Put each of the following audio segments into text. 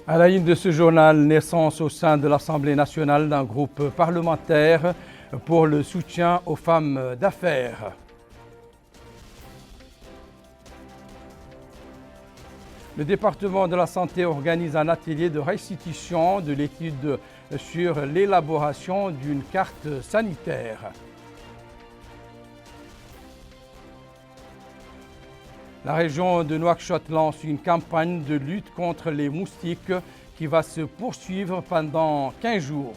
À la une de ce journal, naissance au sein de l'Assemblée nationale d'un groupe parlementaire pour le soutien aux femmes d'affaires. Le département de la santé organise un atelier de restitution de l'étude sur l'élaboration d'une carte sanitaire. La région de Nouakchott lance une campagne de lutte contre les moustiques qui va se poursuivre pendant 15 jours.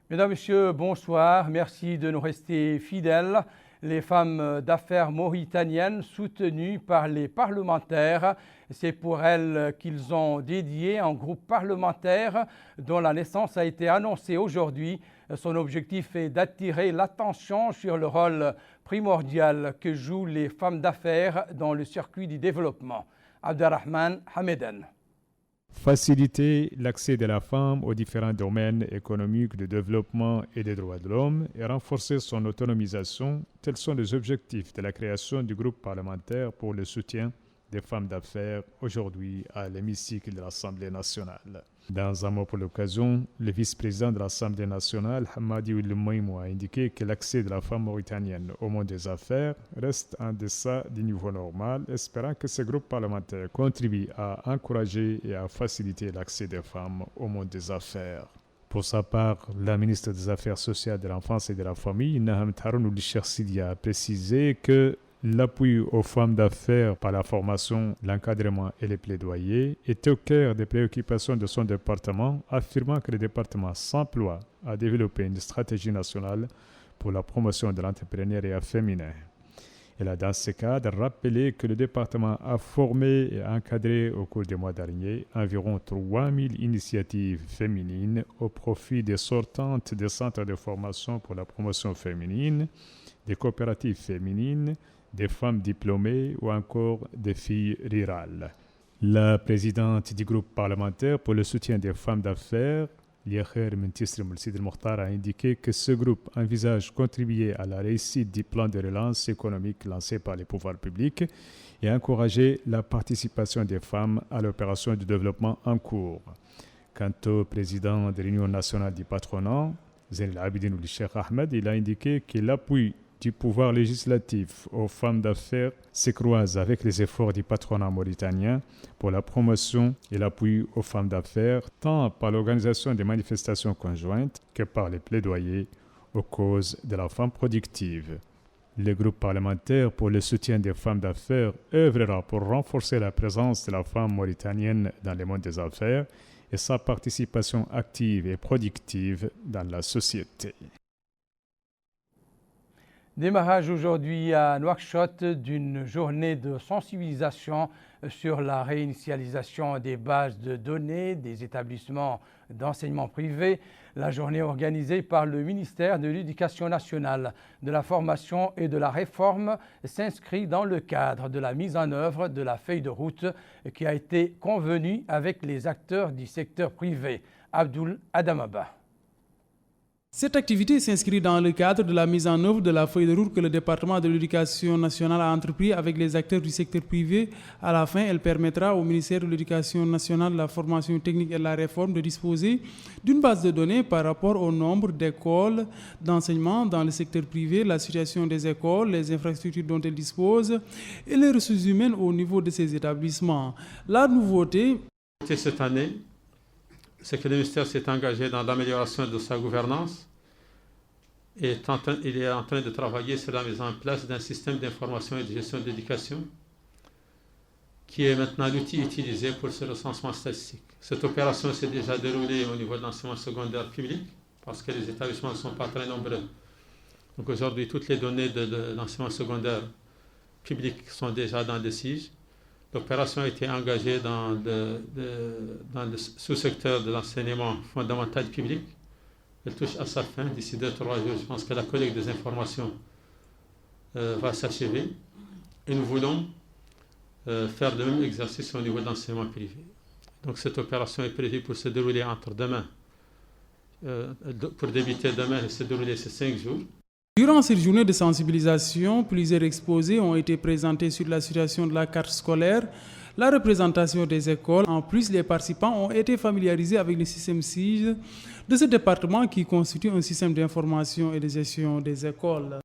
Mesdames, Messieurs, bonsoir. Merci de nous rester fidèles. Les femmes d'affaires mauritaniennes soutenues par les parlementaires, c'est pour elles qu'ils ont dédié un groupe parlementaire dont la naissance a été annoncée aujourd'hui. Son objectif est d'attirer l'attention sur le rôle primordial que jouent les femmes d'affaires dans le circuit du développement. Abderrahman Hameden. Faciliter l'accès de la femme aux différents domaines économiques de développement et des droits de l'homme et renforcer son autonomisation, tels sont les objectifs de la création du groupe parlementaire pour le soutien des femmes d'affaires aujourd'hui à l'hémicycle de l'Assemblée nationale. Dans un mot pour l'occasion, le vice-président de l'Assemblée nationale, Hamadi Ouilmoïmou, a indiqué que l'accès de la femme mauritanienne au monde des affaires reste en deçà du niveau normal, espérant que ce groupe parlementaire contribue à encourager et à faciliter l'accès des femmes au monde des affaires. Pour sa part, la ministre des Affaires sociales, de l'Enfance et de la Famille, Naham Taroun Sidia, a précisé que l'appui aux femmes d'affaires par la formation, l'encadrement et les plaidoyers est au cœur des préoccupations de son département, affirmant que le département s'emploie à développer une stratégie nationale pour la promotion de l'entrepreneuriat féminin. Elle a dans ce cadre rappelé que le département a formé et encadré au cours des mois derniers environ 3000 initiatives féminines au profit des sortantes des centres de formation pour la promotion féminine, des coopératives féminines, des femmes diplômées ou encore des filles rurales. La présidente du groupe parlementaire pour le soutien des femmes d'affaires, Liakher Mentisri Moulsid Mokhtar, a indiqué que ce groupe envisage contribuer à la réussite du plan de relance économique lancé par les pouvoirs publics et encourager la participation des femmes à l'opération de développement en cours. Quant au président de l'Union nationale du patronat, Zain El-Abidine Ould Cheikh Ahmed, il a indiqué que l'appui du pouvoir législatif aux femmes d'affaires se croise avec les efforts du patronat mauritanien pour la promotion et l'appui aux femmes d'affaires, tant par l'organisation des manifestations conjointes que par les plaidoyers aux causes de la femme productive. Le groupe parlementaire pour le soutien des femmes d'affaires œuvrera pour renforcer la présence de la femme mauritanienne dans le monde des affaires et sa participation active et productive dans la société. Démarrage aujourd'hui à Nouakchott d'une journée de sensibilisation sur la réinitialisation des bases de données des établissements d'enseignement privé. La journée organisée par le ministère de l'Éducation nationale, de la formation et de la réforme s'inscrit dans le cadre de la mise en œuvre de la feuille de route qui a été convenue avec les acteurs du secteur privé. Abdoul Adamaba. Cette activité s'inscrit dans le cadre de la mise en œuvre de la feuille de route que le département de l'Éducation nationale a entrepris avec les acteurs du secteur privé. À la fin, elle permettra au ministère de l'Éducation nationale, de la formation technique et de la réforme de disposer d'une base de données par rapport au nombre d'écoles d'enseignement dans le secteur privé, la situation des écoles, les infrastructures dont elles disposent et les ressources humaines au niveau de ces établissements. La nouveauté cette année, c'est que le ministère s'est engagé dans l'amélioration de sa gouvernance et il est en train de travailler sur la mise en place d'un système d'information et de gestion de l'éducation qui est maintenant l'outil utilisé pour ce recensement statistique. Cette opération s'est déjà déroulée au niveau de l'enseignement secondaire public parce que les établissements ne sont pas très nombreux. Donc aujourd'hui, toutes les données de l'enseignement secondaire public sont déjà dans des SIG. L'opération a été engagée dans le sous-secteur de l'enseignement fondamental public. Elle touche à sa fin. D'ici 2-3 jours, je pense que la collecte des informations va s'achever. Et nous voulons faire le même exercice au niveau de l'enseignement privé. Donc cette opération est prévue pour se dérouler entre demain, pour débuter demain et se dérouler ces 5 jours. Durant cette journée de sensibilisation, plusieurs exposés ont été présentés sur la situation de la carte scolaire, la représentation des écoles. En plus, les participants ont été familiarisés avec le système SIGE de ce département qui constitue un système d'information et de gestion des écoles.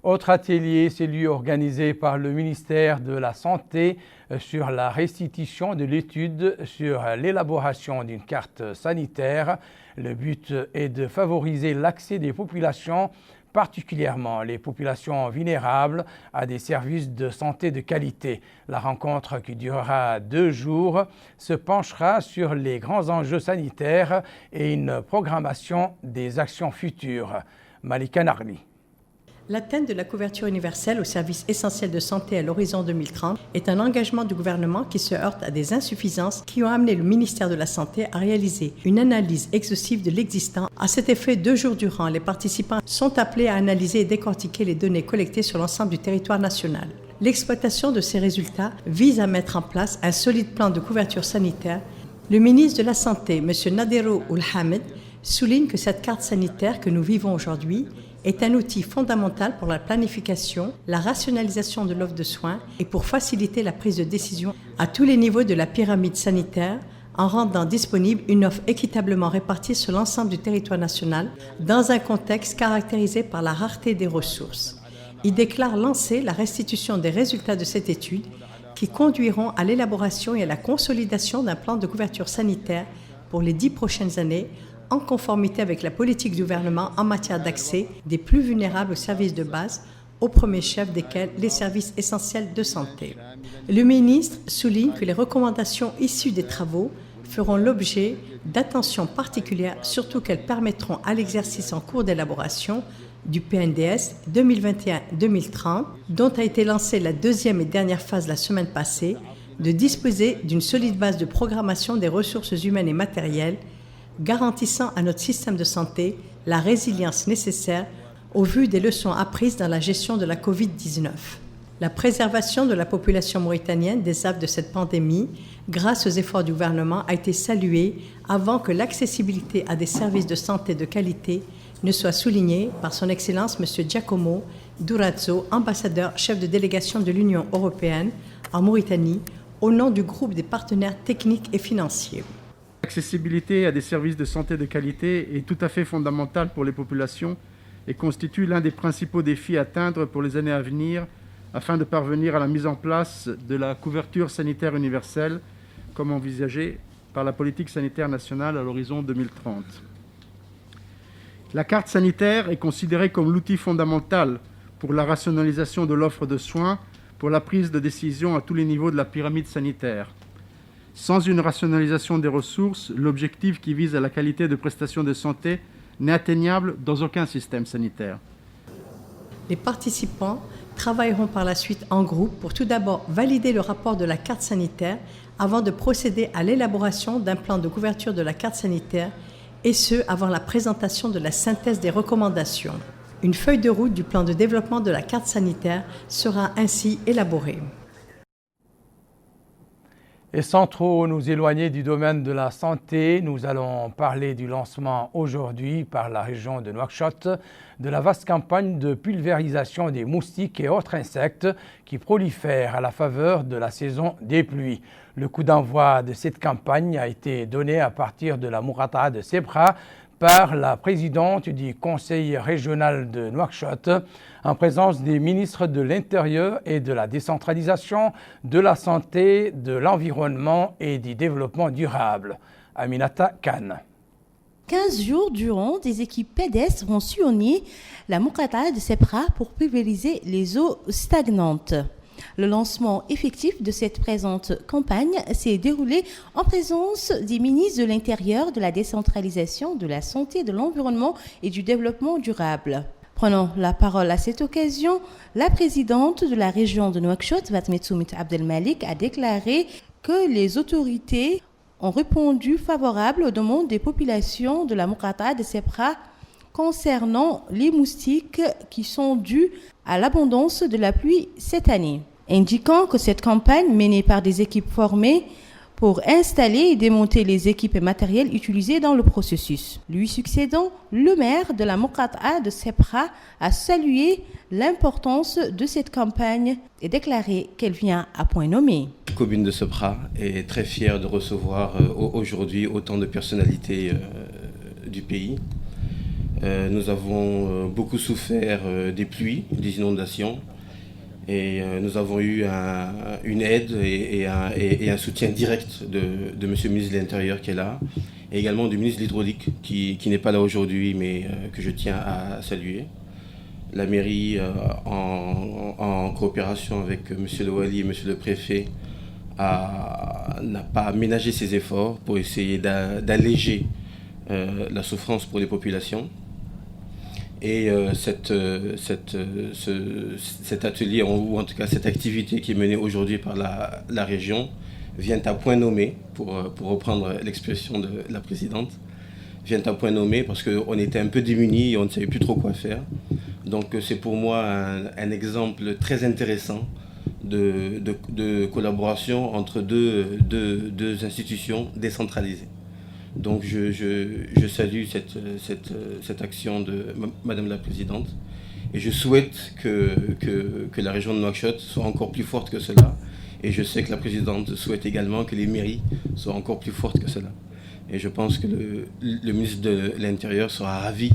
Autre atelier, celui organisé par le ministère de la Santé sur la restitution de l'étude sur l'élaboration d'une carte sanitaire. Le but est de favoriser l'accès des populations, particulièrement les populations vulnérables, à des services de santé de qualité. La rencontre, qui durera 2 jours, se penchera sur les grands enjeux sanitaires et une programmation des actions futures. Malika Narli. L'atteinte de la couverture universelle aux services essentiels de santé à l'horizon 2030 est un engagement du gouvernement qui se heurte à des insuffisances qui ont amené le ministère de la Santé à réaliser une analyse exhaustive de l'existant. À cet effet, 2 jours durant, les participants sont appelés à analyser et décortiquer les données collectées sur l'ensemble du territoire national. L'exploitation de ces résultats vise à mettre en place un solide plan de couverture sanitaire. Le ministre de la Santé, M. Naderow Ould-Hamid, souligne que cette carte sanitaire que nous vivons aujourd'hui est un outil fondamental pour la planification, la rationalisation de l'offre de soins et pour faciliter la prise de décision à tous les niveaux de la pyramide sanitaire en rendant disponible une offre équitablement répartie sur l'ensemble du territoire national dans un contexte caractérisé par la rareté des ressources. Il déclare lancer la restitution des résultats de cette étude qui conduiront à l'élaboration et à la consolidation d'un plan de couverture sanitaire pour les 10 prochaines années en conformité avec la politique du gouvernement en matière d'accès des plus vulnérables aux services de base, au premier chef desquels les services essentiels de santé. Le ministre souligne que les recommandations issues des travaux feront l'objet d'attention particulière, surtout qu'elles permettront à l'exercice en cours d'élaboration du PNDS 2021-2030, dont a été lancée la 2e et dernière phase la semaine passée, de disposer d'une solide base de programmation des ressources humaines et matérielles garantissant à notre système de santé la résilience nécessaire au vu des leçons apprises dans la gestion de la COVID-19. La préservation de la population mauritanienne des affres de cette pandémie, grâce aux efforts du gouvernement, a été saluée avant que l'accessibilité à des services de santé de qualité ne soit soulignée par son Excellence M. Giacomo Durazzo, ambassadeur chef de délégation de l'Union européenne en Mauritanie, au nom du groupe des partenaires techniques et financiers. L'accessibilité à des services de santé de qualité est tout à fait fondamentale pour les populations et constitue l'un des principaux défis à atteindre pour les années à venir afin de parvenir à la mise en place de la couverture sanitaire universelle comme envisagé par la politique sanitaire nationale à l'horizon 2030. La carte sanitaire est considérée comme l'outil fondamental pour la rationalisation de l'offre de soins pour la prise de décision à tous les niveaux de la pyramide sanitaire. Sans une rationalisation des ressources, l'objectif qui vise à la qualité de prestation de santé n'est atteignable dans aucun système sanitaire. Les participants travailleront par la suite en groupe pour tout d'abord valider le rapport de la carte sanitaire avant de procéder à l'élaboration d'un plan de couverture de la carte sanitaire, et ce, avant la présentation de la synthèse des recommandations. Une feuille de route du plan de développement de la carte sanitaire sera ainsi élaborée. Et sans trop nous éloigner du domaine de la santé, nous allons parler du lancement aujourd'hui par la région de Nouakchott de la vaste campagne de pulvérisation des moustiques et autres insectes qui prolifèrent à la faveur de la saison des pluies. Le coup d'envoi de cette campagne a été donné à partir de la Mourata de Sebra par la présidente du Conseil régional de Nouakchott, en présence des ministres de l'Intérieur et de la décentralisation, de la santé, de l'environnement et du développement durable. Aminata Khan. 15 jours durant, des équipes pédestres vont sillonner la Mourata de Sebra pour pulvériser les eaux stagnantes. Le lancement effectif de cette présente campagne s'est déroulé en présence des ministres de l'Intérieur, de la décentralisation, de la santé, de l'environnement et du développement durable. Prenant la parole à cette occasion, la présidente de la région de Nouakchott, Fatmé Soumit Abdelmalik, a déclaré que les autorités ont répondu favorable aux demandes des populations de la Mourata de Sebra concernant les moustiques qui sont dus à l'abondance de la pluie cette année, indiquant que cette campagne menée par des équipes formées pour installer et démonter les équipes et matériels utilisés dans le processus. Lui succédant, le maire de la Muqata'a de Sebra a salué l'importance de cette campagne et déclaré qu'elle vient à point nommé. La commune de Sebra est très fière de recevoir aujourd'hui autant de personnalités du pays. Nous avons beaucoup souffert des pluies, des inondations. Et nous avons eu une aide et un soutien direct de M. le ministre de l'Intérieur qui est là, et également du ministre de l'Hydraulique qui n'est pas là aujourd'hui, mais que je tiens à saluer. La mairie, en coopération avec M. le Wali et M. le Préfet, n'a pas ménagé ses efforts pour essayer d'alléger la souffrance pour les populations. Et cet atelier, ou en tout cas cette activité qui est menée aujourd'hui par la région, vient à point nommé, pour reprendre l'expression de la présidente, vient à point nommé parce qu'on était un peu démunis et on ne savait plus trop quoi faire. Donc c'est pour moi un exemple très intéressant de collaboration entre deux institutions décentralisées. Donc je salue cette action de Madame la Présidente et je souhaite que la région de Nouakchott soit encore plus forte que cela. Et je sais que la Présidente souhaite également que les mairies soient encore plus fortes que cela. Et je pense que le ministre de l'Intérieur sera ravi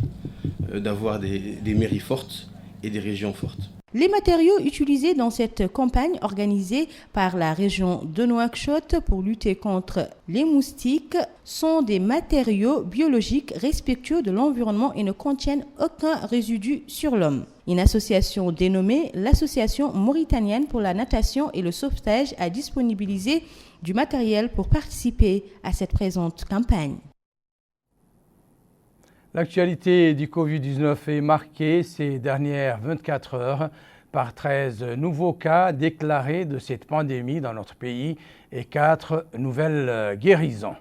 d'avoir des mairies fortes et des régions fortes. Les matériaux utilisés dans cette campagne organisée par la région de Nouakchott pour lutter contre les moustiques sont des matériaux biologiques respectueux de l'environnement et ne contiennent aucun résidu sur l'homme. Une association dénommée l'Association mauritanienne pour la natation et le sauvetage a disponibilisé du matériel pour participer à cette présente campagne. L'actualité du Covid-19 est marquée ces dernières 24 heures par 13 nouveaux cas déclarés de cette pandémie dans notre pays et 4 nouvelles guérisons.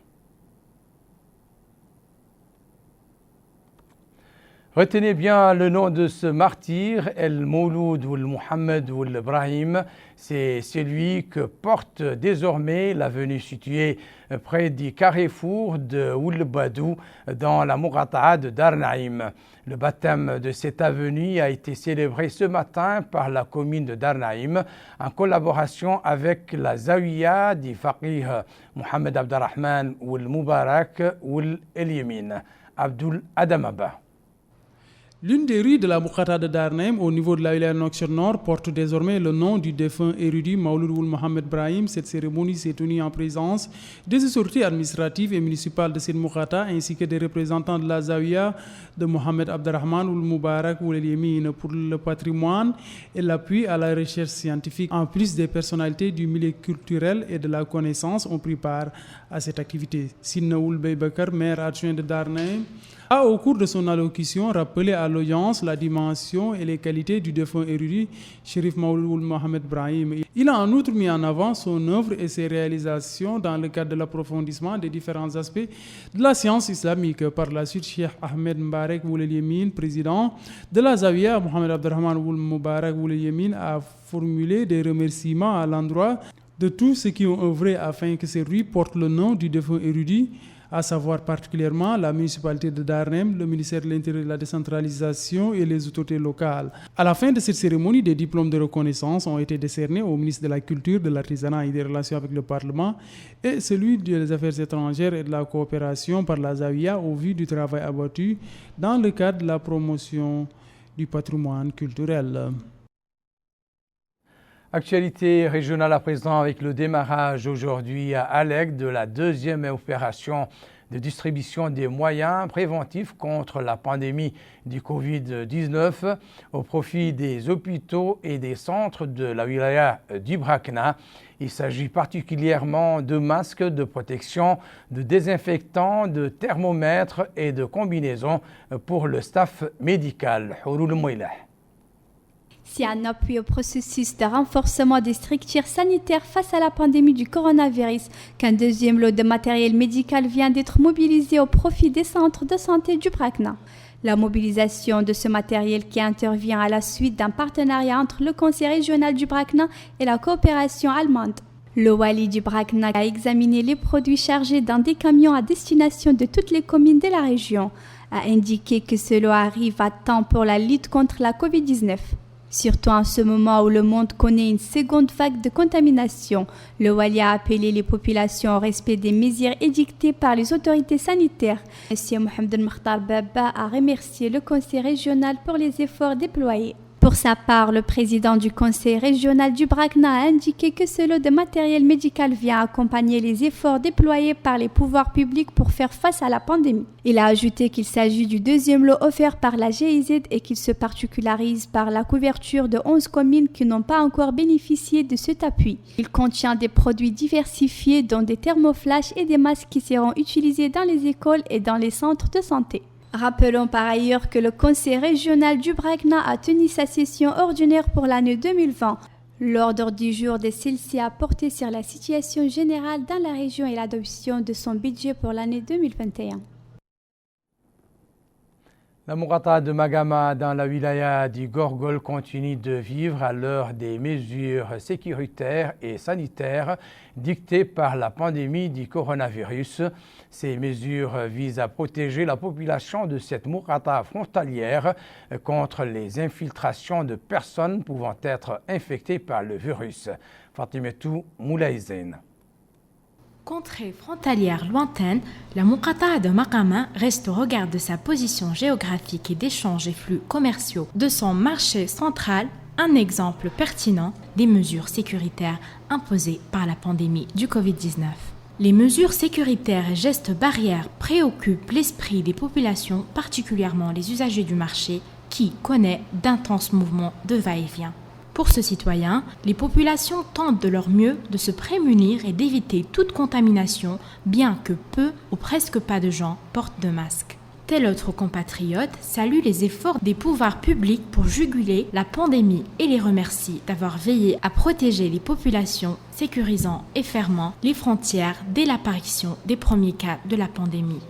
Retenez bien le nom de ce martyr, El Mouloud ou El Mohamed ou El Ibrahim. C'est celui que porte désormais l'avenue située près du carrefour de Oul Badou dans la Muqata'a de Dar Naïm. Le baptême de cette avenue a été célébré ce matin par la commune de Dar Naïm en collaboration avec la Zawiya du Faqih Mohamed Abdelrahman Oul Moubarak Oul El Yemin. Abdul Adamaba. L'une des rues de la Muqata'a de Dar Naïm au niveau de la wilaya Nouakchott Nord porte désormais le nom du défunt érudit Mawlud Ould Mohamed Brahim. Cette cérémonie s'est tenue en présence des autorités administratives et municipales de cette Muqata'a ainsi que des représentants de la Zawiya de Mohamed Abdelrahman Ould Moubarak Ould El Yemin pour le patrimoine et l'appui à la recherche scientifique. En plus des personnalités du milieu culturel et de la connaissance ont pris part à cette activité. Sidna Ould Beybakar, maire adjoint de Dar Naïm, a au cours de son allocution rappelé à l'audience la dimension et les qualités du défunt érudit Chérif Mawlud Ould Mohamed Brahim. Il a en outre mis en avant son œuvre et ses réalisations dans le cadre de l'approfondissement des différents aspects de la science islamique. Par la suite, Cheikh Ahmed Mbarek Ould El Yemin, président de la Zawiya Mohamed Abdelrahman Ould Moubarak Ould El Yemin, a formulé des remerciements à l'endroit de tous ceux qui ont œuvré afin que ces rues portent le nom du défunt érudit, à savoir particulièrement la municipalité de Dar Naïm, le ministère de l'Intérieur et de la décentralisation et les autorités locales. À la fin de cette cérémonie, des diplômes de reconnaissance ont été décernés au ministre de la Culture, de l'Artisanat et des Relations avec le Parlement et celui des Affaires étrangères et de la coopération par la Zawiya au vu du travail abattu dans le cadre de la promotion du patrimoine culturel. Actualité régionale à présent avec le démarrage aujourd'hui à Alec de la deuxième opération de distribution des moyens préventifs contre la pandémie du Covid-19 au profit des hôpitaux et des centres de la wilaya du Brakna. Il s'agit particulièrement de masques de protection, de désinfectants, de thermomètres et de combinaisons pour le staff médical. C'est un appui au processus de renforcement des structures sanitaires face à la pandémie du coronavirus qu'un deuxième lot de matériel médical vient d'être mobilisé au profit des centres de santé du Brakna. La mobilisation de ce matériel qui intervient à la suite d'un partenariat entre le Conseil régional du Brakna et la coopération allemande. Le Wali du Brakna a examiné les produits chargés dans des camions à destination de toutes les communes de la région, a indiqué que cela arrive à temps pour la lutte contre la Covid-19. Surtout en ce moment où le monde connaît une seconde vague de contamination, le Wali a appelé les populations au respect des mesures édictées par les autorités sanitaires. M. Mohamed Mokhtar Baba a remercié le conseil régional pour les efforts déployés. Pour sa part, le président du conseil régional du Brakna a indiqué que ce lot de matériel médical vient accompagner les efforts déployés par les pouvoirs publics pour faire face à la pandémie. Il a ajouté qu'il s'agit du deuxième lot offert par la GIZ et qu'il se particularise par la couverture de 11 communes qui n'ont pas encore bénéficié de cet appui. Il contient des produits diversifiés dont des thermoflash et des masques qui seront utilisés dans les écoles et dans les centres de santé. Rappelons par ailleurs que le conseil régional du Brakna a tenu sa session ordinaire pour l'année 2020. L'ordre du jour de celle-ci a porté sur la situation générale dans la région et l'adoption de son budget pour l'année 2021. La Mourata de Magama dans la wilaya du Gorgol continue de vivre à l'heure des mesures sécuritaires et sanitaires dictées par la pandémie du coronavirus. Ces mesures visent à protéger la population de cette Mourata frontalière contre les infiltrations de personnes pouvant être infectées par le virus. Fatimetou Moulaïzen. Contrée frontalière lointaine, la Moukata de Magama reste au regard de sa position géographique et d'échanges et flux commerciaux de son marché central, un exemple pertinent des mesures sécuritaires imposées par la pandémie du Covid-19. Les mesures sécuritaires et gestes barrières préoccupent l'esprit des populations, particulièrement les usagers du marché, qui connaît d'intenses mouvements de va-et-vient. Pour ce citoyen, les populations tentent de leur mieux de se prémunir et d'éviter toute contamination, bien que peu ou presque pas de gens portent de masques. Tel autre compatriote salue les efforts des pouvoirs publics pour juguler la pandémie et les remercie d'avoir veillé à protéger les populations, sécurisant et fermant les frontières dès l'apparition des premiers cas de la pandémie.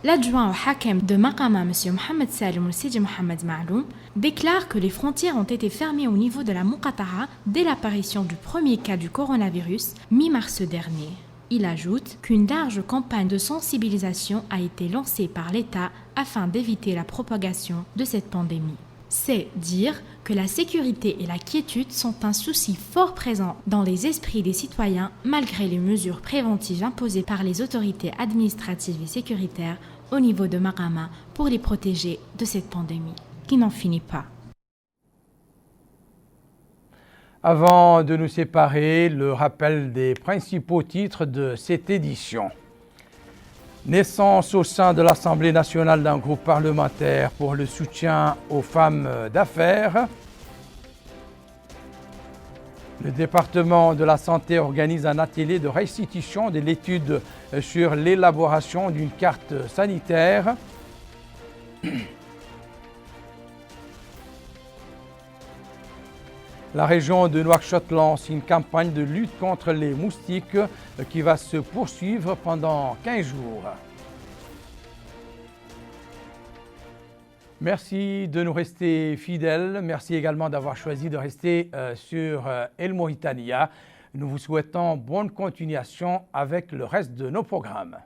L'adjoint au Hakem de Magama, M. Mohamed Salim Sidi Mohamed Ma'loum, déclare que les frontières ont été fermées au niveau de la Moukataha dès l'apparition du premier cas du coronavirus, mi-mars dernier. Il ajoute qu'une large campagne de sensibilisation a été lancée par l'État afin d'éviter la propagation de cette pandémie. C'est dire que la sécurité et la quiétude sont un souci fort présent dans les esprits des citoyens malgré les mesures préventives imposées par les autorités administratives et sécuritaires au niveau de Magama pour les protéger de cette pandémie qui n'en finit pas. Avant de nous séparer, le rappel des principaux titres de cette édition. Naissance au sein de l'Assemblée nationale d'un groupe parlementaire pour le soutien aux femmes d'affaires. Le département de la santé organise un atelier de restitution de l'étude sur l'élaboration d'une carte sanitaire. La région de Nouakchott lance une campagne de lutte contre les moustiques qui va se poursuivre pendant 15 jours. Merci de nous rester fidèles. Merci également d'avoir choisi de rester sur El Mauritania. Nous vous souhaitons bonne continuation avec le reste de nos programmes.